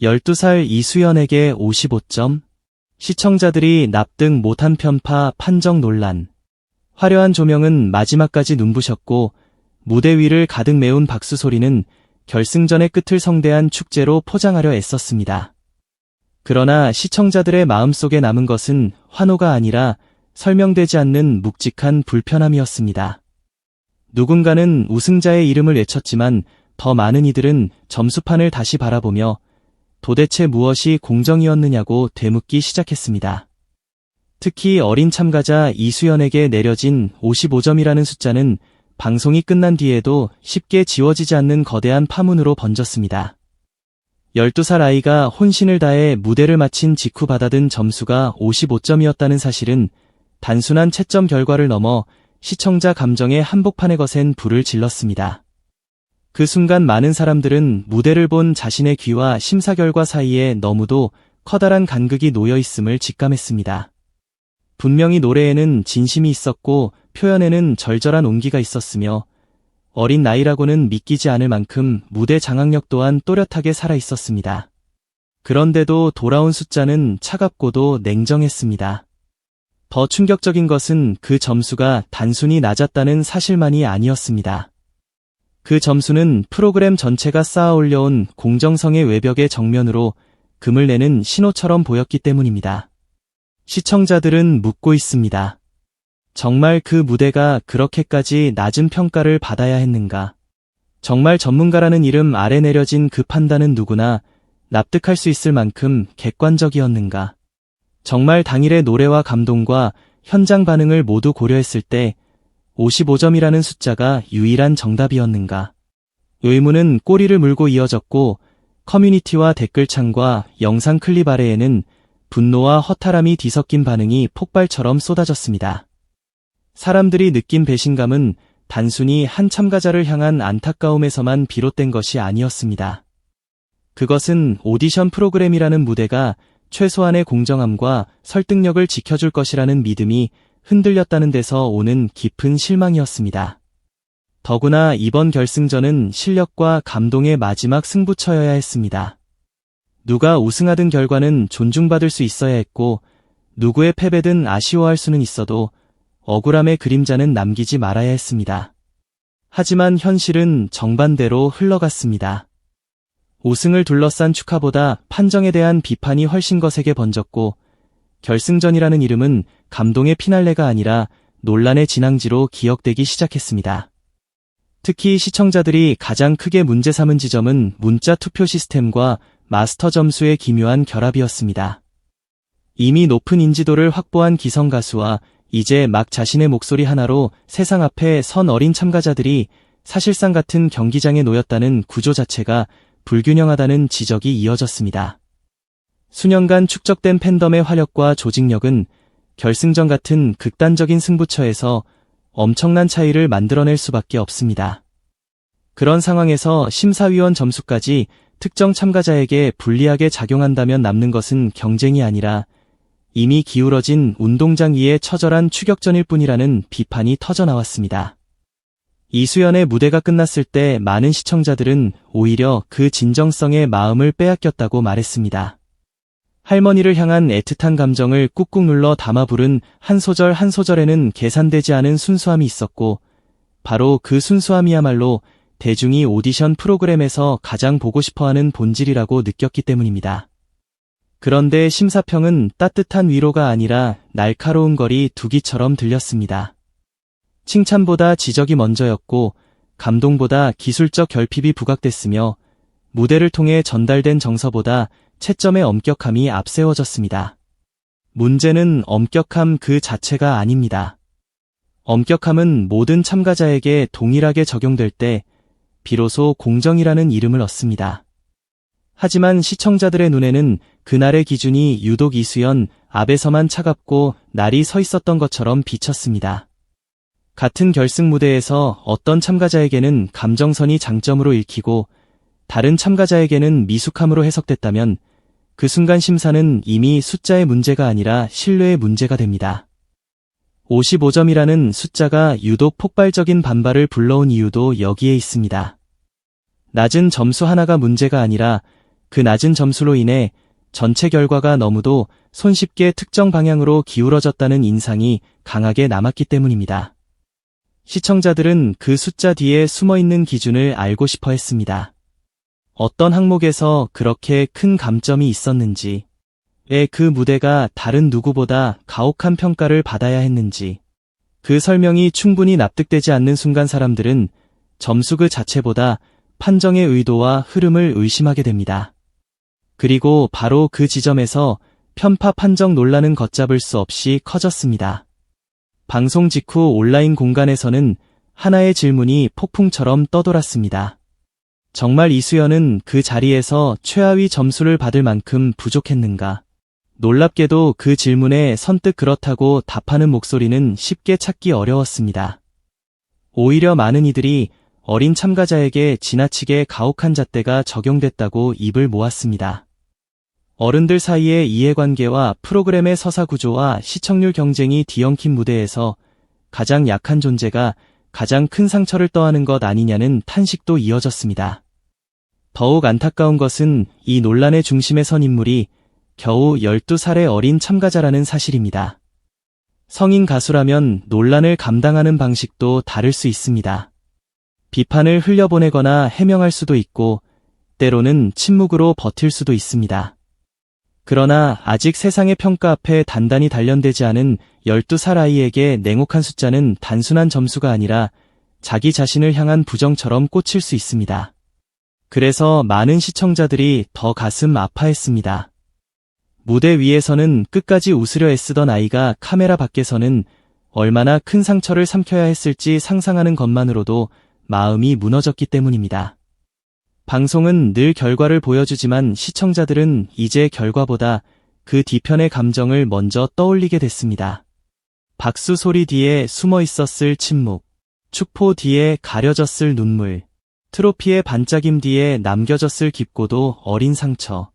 12살 이수연에게 55점. 시청자들이 납득 못한 편파 판정 논란. 화려한 조명은 마지막까지 눈부셨고 무대 위를 가득 메운 박수 소리는 결승전의 끝을 성대한 축제로 포장하려 애썼습니다. 그러나 시청자들의 마음속에 남은 것은 환호가 아니라 설명되지 않는 묵직한 불편함이었습니다. 누군가는 우승자의 이름을 외쳤지만 더 많은 이들은 점수판을 다시 바라보며 도대체 무엇이 공정이었느냐고 되묻기 시작했습니다. 특히 어린 참가자 이수연에게 내려진 55점이라는 숫자는 방송이 끝난 뒤에도 쉽게 지워지지 않는 거대한 파문으로 번졌습니다. 12살 아이가 혼신을 다해 무대를 마친 직후 받아든 점수가 55점이었다는 사실은 단순한 채점 결과를 넘어 시청자 감정의 한복판에 거센 불을 질렀습니다. 그 순간 많은 사람들은 무대를 본 자신의 귀와 심사 결과 사이에 너무도 커다란 간극이 놓여 있음을 직감했습니다. 분명히 노래에는 진심이 있었고 표현에는 절절한 온기가 있었으며 어린 나이라고는 믿기지 않을 만큼 무대 장악력 또한 또렷하게 살아 있었습니다. 그런데도 돌아온 숫자는 차갑고도 냉정했습니다. 더 충격적인 것은 그 점수가 단순히 낮았다는 사실만이 아니었습니다. 그 점수는 프로그램 전체가 쌓아 올려온 공정성의 외벽의 정면으로 금을 내는 신호처럼 보였기 때문입니다. 시청자들은 묻고 있습니다. 정말 그 무대가 그렇게까지 낮은 평가를 받아야 했는가? 정말 전문가라는 이름 아래 내려진 그 판단은 누구나 납득할 수 있을 만큼 객관적이었는가? 정말 당일의 노래와 감동과 현장 반응을 모두 고려했을 때 55점이라는 숫자가 유일한 정답이었는가? 의문은 꼬리를 물고 이어졌고 커뮤니티와 댓글창과 영상 클립 아래에는 분노와 허탈함이 뒤섞인 반응이 폭발처럼 쏟아졌습니다. 사람들이 느낀 배신감은 단순히 한 참가자를 향한 안타까움에서만 비롯된 것이 아니었습니다. 그것은 오디션 프로그램이라는 무대가 최소한의 공정함과 설득력을 지켜줄 것이라는 믿음이 흔들렸다는 데서 오는 깊은 실망이었습니다. 더구나 이번 결승전은 실력과 감동의 마지막 승부처여야 했습니다. 누가 우승하든 결과는 존중받을 수 있어야 했고 누구의 패배든 아쉬워할 수는 있어도 억울함의 그림자는 남기지 말아야 했습니다. 하지만 현실은 정반대로 흘러갔습니다. 우승을 둘러싼 축하보다 판정에 대한 비판이 훨씬 거세게 번졌고 결승전이라는 이름은 감동의 피날레가 아니라 논란의 진앙지로 기억되기 시작했습니다. 특히 시청자들이 가장 크게 문제 삼은 지점은 문자 투표 시스템과 마스터 점수의 기묘한 결합이었습니다. 이미 높은 인지도를 확보한 기성 가수와 이제 막 자신의 목소리 하나로 세상 앞에 선 어린 참가자들이 사실상 같은 경기장에 놓였다는 구조 자체가 불균형하다는 지적이 이어졌습니다. 수년간 축적된 팬덤의 화력과 조직력은 결승전 같은 극단적인 승부처에서 엄청난 차이를 만들어낼 수밖에 없습니다. 그런 상황에서 심사위원 점수까지 특정 참가자에게 불리하게 작용한다면 남는 것은 경쟁이 아니라 이미 기울어진 운동장 위의 처절한 추격전일 뿐이라는 비판이 터져나왔습니다. 이수연의 무대가 끝났을 때 많은 시청자들은 오히려 그 진정성의 마음을 빼앗겼다고 말했습니다. 할머니를 향한 애틋한 감정을 꾹꾹 눌러 담아 부른 한 소절 한 소절에는 계산되지 않은 순수함이 있었고 바로 그 순수함이야말로 대중이 오디션 프로그램에서 가장 보고 싶어하는 본질이라고 느꼈기 때문입니다. 그런데 심사평은 따뜻한 위로가 아니라 날카로운 거리 두기처럼 들렸습니다. 칭찬보다 지적이 먼저였고 감동보다 기술적 결핍이 부각됐으며 무대를 통해 전달된 정서보다 채점의 엄격함이 앞세워졌습니다. 문제는 엄격함 그 자체가 아닙니다. 엄격함은 모든 참가자에게 동일하게 적용될 때 비로소 공정이라는 이름을 얻습니다. 하지만 시청자들의 눈에는 그날의 기준이 유독 이수연 앞에서만 차갑고 날이 서 있었던 것처럼 비쳤습니다. 같은 결승 무대에서 어떤 참가자에게는 감정선이 장점으로 읽히고 다른 참가자에게는 미숙함으로 해석됐다면 그 순간 심사는 이미 숫자의 문제가 아니라 신뢰의 문제가 됩니다. 55점이라는 숫자가 유독 폭발적인 반발을 불러온 이유도 여기에 있습니다. 낮은 점수 하나가 문제가 아니라 그 낮은 점수로 인해 전체 결과가 너무도 손쉽게 특정 방향으로 기울어졌다는 인상이 강하게 남았기 때문입니다. 시청자들은 그 숫자 뒤에 숨어있는 기준을 알고 싶어 했습니다. 어떤 항목에서 그렇게 큰 감점이 있었는지, 왜 그 무대가 다른 누구보다 가혹한 평가를 받아야 했는지, 그 설명이 충분히 납득되지 않는 순간 사람들은 점수 그 자체보다 판정의 의도와 흐름을 의심하게 됩니다. 그리고 바로 그 지점에서 편파 판정 논란은 걷잡을 수 없이 커졌습니다. 방송 직후 온라인 공간에서는 하나의 질문이 폭풍처럼 떠돌았습니다. 정말 이수연은 그 자리에서 최하위 점수를 받을 만큼 부족했는가? 놀랍게도 그 질문에 선뜻 그렇다고 답하는 목소리는 쉽게 찾기 어려웠습니다. 오히려 많은 이들이 어린 참가자에게 지나치게 가혹한 잣대가 적용됐다고 입을 모았습니다. 어른들 사이의 이해관계와 프로그램의 서사 구조와 시청률 경쟁이 뒤엉킨 무대에서 가장 약한 존재가 가장 큰 상처를 떠안은 것 아니냐는 탄식도 이어졌습니다. 더욱 안타까운 것은 이 논란의 중심에 선 인물이 겨우 12살의 어린 참가자라는 사실입니다. 성인 가수라면 논란을 감당하는 방식도 다를 수 있습니다. 비판을 흘려보내거나 해명할 수도 있고, 때로는 침묵으로 버틸 수도 있습니다. 그러나 아직 세상의 평가 앞에 단단히 단련되지 않은 12살 아이에게 냉혹한 숫자는 단순한 점수가 아니라 자기 자신을 향한 부정처럼 꽂힐 수 있습니다. 그래서 많은 시청자들이 더 가슴 아파했습니다. 무대 위에서는 끝까지 웃으려 애쓰던 아이가 카메라 밖에서는 얼마나 큰 상처를 삼켜야 했을지 상상하는 것만으로도 마음이 무너졌기 때문입니다. 방송은 늘 결과를 보여주지만 시청자들은 이제 결과보다 그 뒤편의 감정을 먼저 떠올리게 됐습니다. 박수 소리 뒤에 숨어 있었을 침묵, 축포 뒤에 가려졌을 눈물, 트로피의 반짝임 뒤에 남겨졌을 깊고도 어린 상처.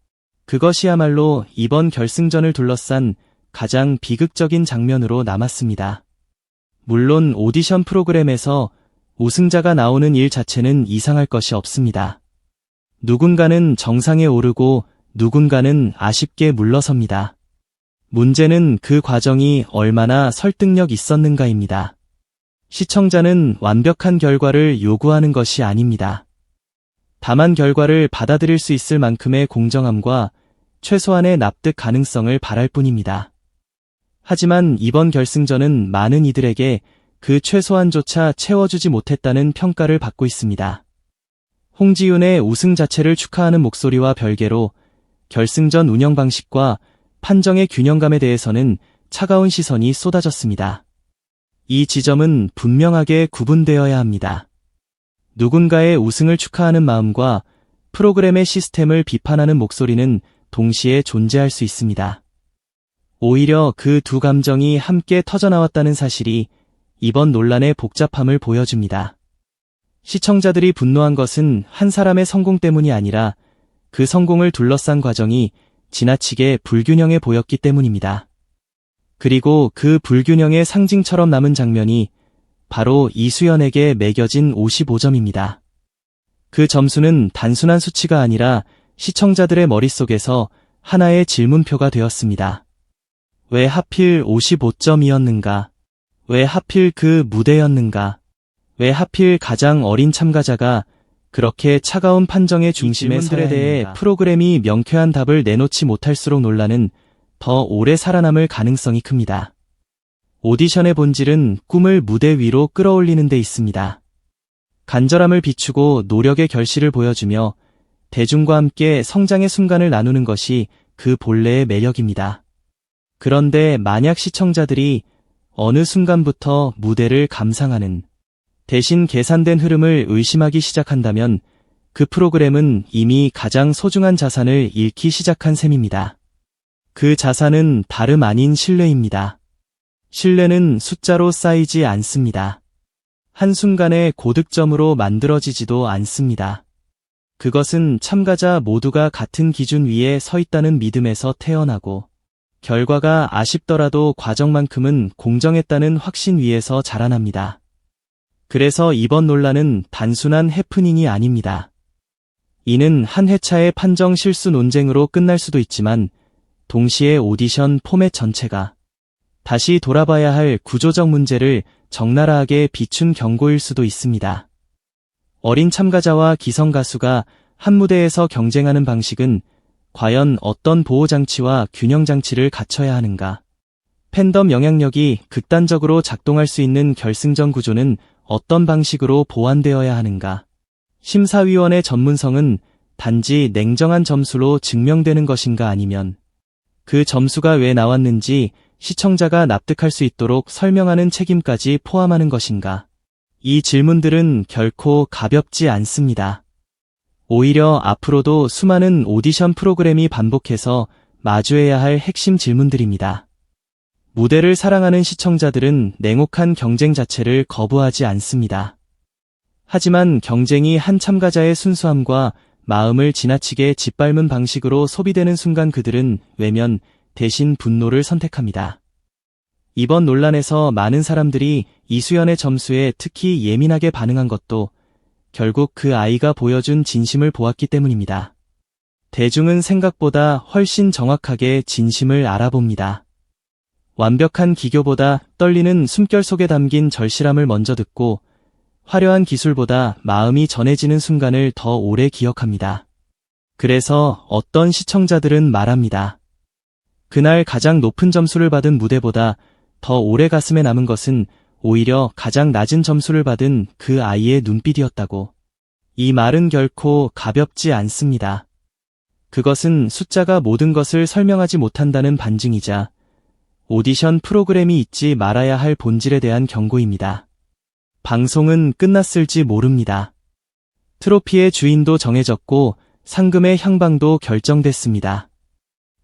그것이야말로 이번 결승전을 둘러싼 가장 비극적인 장면으로 남았습니다. 물론 오디션 프로그램에서 우승자가 나오는 일 자체는 이상할 것이 없습니다. 누군가는 정상에 오르고 누군가는 아쉽게 물러섭니다. 문제는 그 과정이 얼마나 설득력 있었는가입니다. 시청자는 완벽한 결과를 요구하는 것이 아닙니다. 다만 결과를 받아들일 수 있을 만큼의 공정함과 최소한의 납득 가능성을 바랄 뿐입니다. 하지만 이번 결승전은 많은 이들에게 그 최소한조차 채워주지 못했다는 평가를 받고 있습니다. 홍지윤의 우승 자체를 축하하는 목소리와 별개로 결승전 운영 방식과 판정의 균형감에 대해서는 차가운 시선이 쏟아졌습니다. 이 지점은 분명하게 구분되어야 합니다. 누군가의 우승을 축하하는 마음과 프로그램의 시스템을 비판하는 목소리는 동시에 존재할 수 있습니다. 오히려 그 두 감정이 함께 터져나왔다는 사실이 이번 논란의 복잡함을 보여줍니다. 시청자들이 분노한 것은 한 사람의 성공 때문이 아니라 그 성공을 둘러싼 과정이 지나치게 불균형해 보였기 때문입니다. 그리고 그 불균형의 상징처럼 남은 장면이 바로 이수연에게 매겨진 55점입니다. 그 점수는 단순한 수치가 아니라 시청자들의 머릿속에서 하나의 질문표가 되었습니다. 왜 하필 55점이었는가? 왜 하필 그 무대였는가? 왜 하필 가장 어린 참가자가 그렇게 차가운 판정의 중심에 서야 대해 프로그램이 명쾌한 답을 내놓지 못할수록 논란은 더 오래 살아남을 가능성이 큽니다. 오디션의 본질은 꿈을 무대 위로 끌어올리는 데 있습니다. 간절함을 비추고 노력의 결실을 보여주며 대중과 함께 성장의 순간을 나누는 것이 그 본래의 매력입니다. 그런데 만약 시청자들이 어느 순간부터 무대를 감상하는 대신 계산된 흐름을 의심하기 시작한다면 그 프로그램은 이미 가장 소중한 자산을 잃기 시작한 셈입니다. 그 자산은 다름 아닌 신뢰입니다. 신뢰는 숫자로 쌓이지 않습니다. 한순간의 고득점으로 만들어지지도 않습니다. 그것은 참가자 모두가 같은 기준 위에 서 있다는 믿음에서 태어나고 결과가 아쉽더라도 과정만큼은 공정했다는 확신 위에서 자라납니다. 그래서 이번 논란은 단순한 해프닝이 아닙니다. 이는 한 회차의 판정 실수 논쟁으로 끝날 수도 있지만 동시에 오디션 포맷 전체가 다시 돌아봐야 할 구조적 문제를 적나라하게 비춘 경고일 수도 있습니다. 어린 참가자와 기성 가수가 한 무대에서 경쟁하는 방식은 과연 어떤 보호장치와 균형장치를 갖춰야 하는가? 팬덤 영향력이 극단적으로 작동할 수 있는 결승전 구조는 어떤 방식으로 보완되어야 하는가? 심사위원의 전문성은 단지 냉정한 점수로 증명되는 것인가 아니면 그 점수가 왜 나왔는지 시청자가 납득할 수 있도록 설명하는 책임까지 포함하는 것인가? 이 질문들은 결코 가볍지 않습니다. 오히려 앞으로도 수많은 오디션 프로그램이 반복해서 마주해야 할 핵심 질문들입니다. 무대를 사랑하는 시청자들은 냉혹한 경쟁 자체를 거부하지 않습니다. 하지만 경쟁이 한 참가자의 순수함과 마음을 지나치게 짓밟은 방식으로 소비되는 순간 그들은 외면 대신 분노를 선택합니다. 이번 논란에서 많은 사람들이 이수연의 점수에 특히 예민하게 반응한 것도 결국 그 아이가 보여준 진심을 보았기 때문입니다. 대중은 생각보다 훨씬 정확하게 진심을 알아봅니다. 완벽한 기교보다 떨리는 숨결 속에 담긴 절실함을 먼저 듣고 화려한 기술보다 마음이 전해지는 순간을 더 오래 기억합니다. 그래서 어떤 시청자들은 말합니다. 그날 가장 높은 점수를 받은 무대보다 더 오래 가슴에 남은 것은 오히려 가장 낮은 점수를 받은 그 아이의 눈빛이었다고. 이 말은 결코 가볍지 않습니다. 그것은 숫자가 모든 것을 설명하지 못한다는 반증이자 오디션 프로그램이 잊지 말아야 할 본질에 대한 경고입니다. 방송은 끝났을지 모릅니다. 트로피의 주인도 정해졌고 상금의 향방도 결정됐습니다.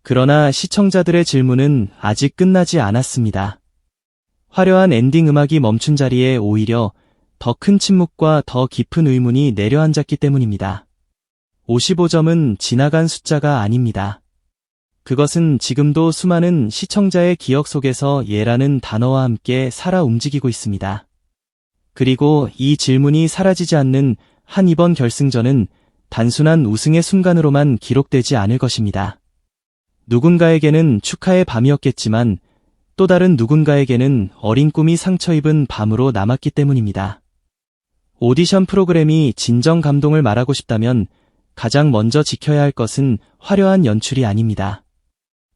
그러나 시청자들의 질문은 아직 끝나지 않았습니다. 화려한 엔딩 음악이 멈춘 자리에 오히려 더 큰 침묵과 더 깊은 의문이 내려앉았기 때문입니다. 55점은 지나간 숫자가 아닙니다. 그것은 지금도 수많은 시청자의 기억 속에서 예라는 단어와 함께 살아 움직이고 있습니다. 그리고 이 질문이 사라지지 않는 한 이번 결승전은 단순한 우승의 순간으로만 기록되지 않을 것입니다. 누군가에게는 축하의 밤이었겠지만 또 다른 누군가에게는 어린 꿈이 상처 입은 밤으로 남았기 때문입니다. 오디션 프로그램이 진정 감동을 말하고 싶다면 가장 먼저 지켜야 할 것은 화려한 연출이 아닙니다.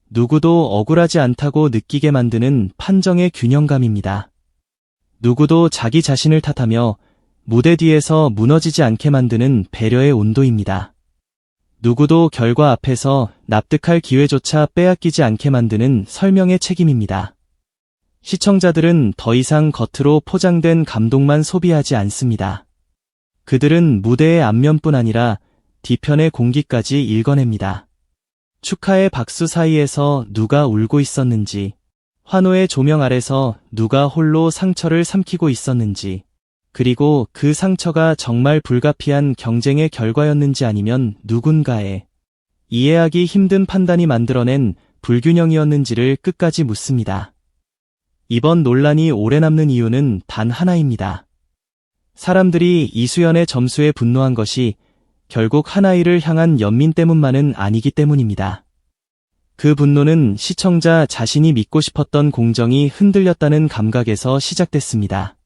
누구도 억울하지 않다고 느끼게 만드는 판정의 균형감입니다. 누구도 자기 자신을 탓하며 무대 뒤에서 무너지지 않게 만드는 배려의 온도입니다. 누구도 결과 앞에서 납득할 기회조차 빼앗기지 않게 만드는 설명의 책임입니다. 시청자들은 더 이상 겉으로 포장된 감동만 소비하지 않습니다. 그들은 무대의 앞면뿐 아니라 뒤편의 공기까지 읽어냅니다. 축하의 박수 사이에서 누가 울고 있었는지, 환호의 조명 아래서 누가 홀로 상처를 삼키고 있었는지, 그리고 그 상처가 정말 불가피한 경쟁의 결과였는지 아니면 누군가의 이해하기 힘든 판단이 만들어낸 불균형이었는지를 끝까지 묻습니다. 이번 논란이 오래 남는 이유는 단 하나입니다. 사람들이 이수연의 점수에 분노한 것이 결국 한 아이를 향한 연민 때문만은 아니기 때문입니다. 그 분노는 시청자 자신이 믿고 싶었던 공정이 흔들렸다는 감각에서 시작됐습니다.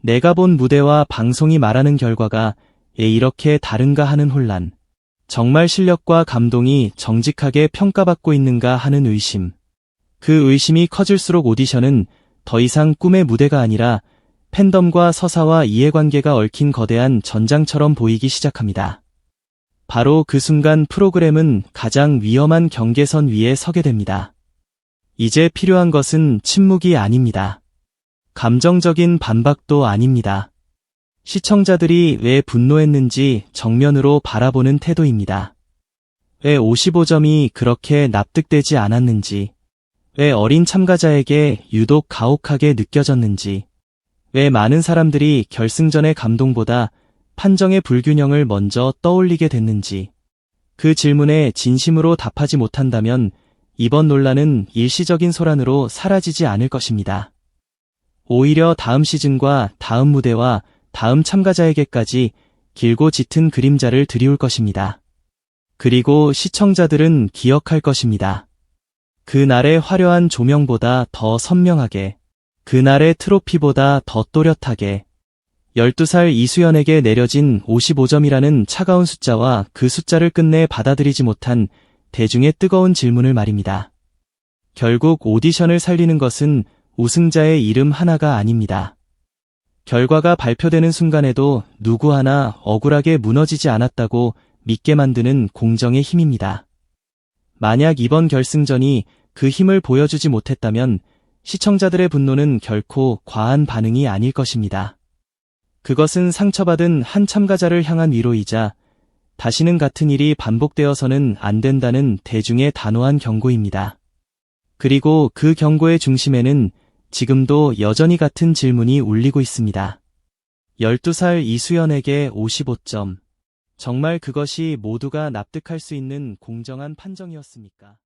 내가 본 무대와 방송이 말하는 결과가 왜 이렇게 다른가 하는 혼란, 정말 실력과 감동이 정직하게 평가받고 있는가 하는 의심. 그 의심이 커질수록 오디션은 더 이상 꿈의 무대가 아니라 팬덤과 서사와 이해관계가 얽힌 거대한 전장처럼 보이기 시작합니다. 바로 그 순간 프로그램은 가장 위험한 경계선 위에 서게 됩니다. 이제 필요한 것은 침묵이 아닙니다. 감정적인 반박도 아닙니다. 시청자들이 왜 분노했는지 정면으로 바라보는 태도입니다. 왜 55점이 그렇게 납득되지 않았는지, 왜 어린 참가자에게 유독 가혹하게 느껴졌는지, 왜 많은 사람들이 결승전의 감동보다 판정의 불균형을 먼저 떠올리게 됐는지, 그 질문에 진심으로 답하지 못한다면 이번 논란은 일시적인 소란으로 사라지지 않을 것입니다. 오히려 다음 시즌과 다음 무대와 다음 참가자에게까지 길고 짙은 그림자를 드리울 것입니다. 그리고 시청자들은 기억할 것입니다. 그날의 화려한 조명보다 더 선명하게, 그날의 트로피보다 더 또렷하게, 12살 이수연에게 내려진 55점이라는 차가운 숫자와 그 숫자를 끝내 받아들이지 못한 대중의 뜨거운 질문을 말입니다. 결국 오디션을 살리는 것은 우승자의 이름 하나가 아닙니다. 결과가 발표되는 순간에도 누구 하나 억울하게 무너지지 않았다고 믿게 만드는 공정의 힘입니다. 만약 이번 결승전이 그 힘을 보여주지 못했다면 시청자들의 분노는 결코 과한 반응이 아닐 것입니다. 그것은 상처받은 한 참가자를 향한 위로이자 다시는 같은 일이 반복되어서는 안 된다는 대중의 단호한 경고입니다. 그리고 그 경고의 중심에는 지금도 여전히 같은 질문이 울리고 있습니다. 12살 이수연에게 55점. 정말 그것이 모두가 납득할 수 있는 공정한 판정이었습니까?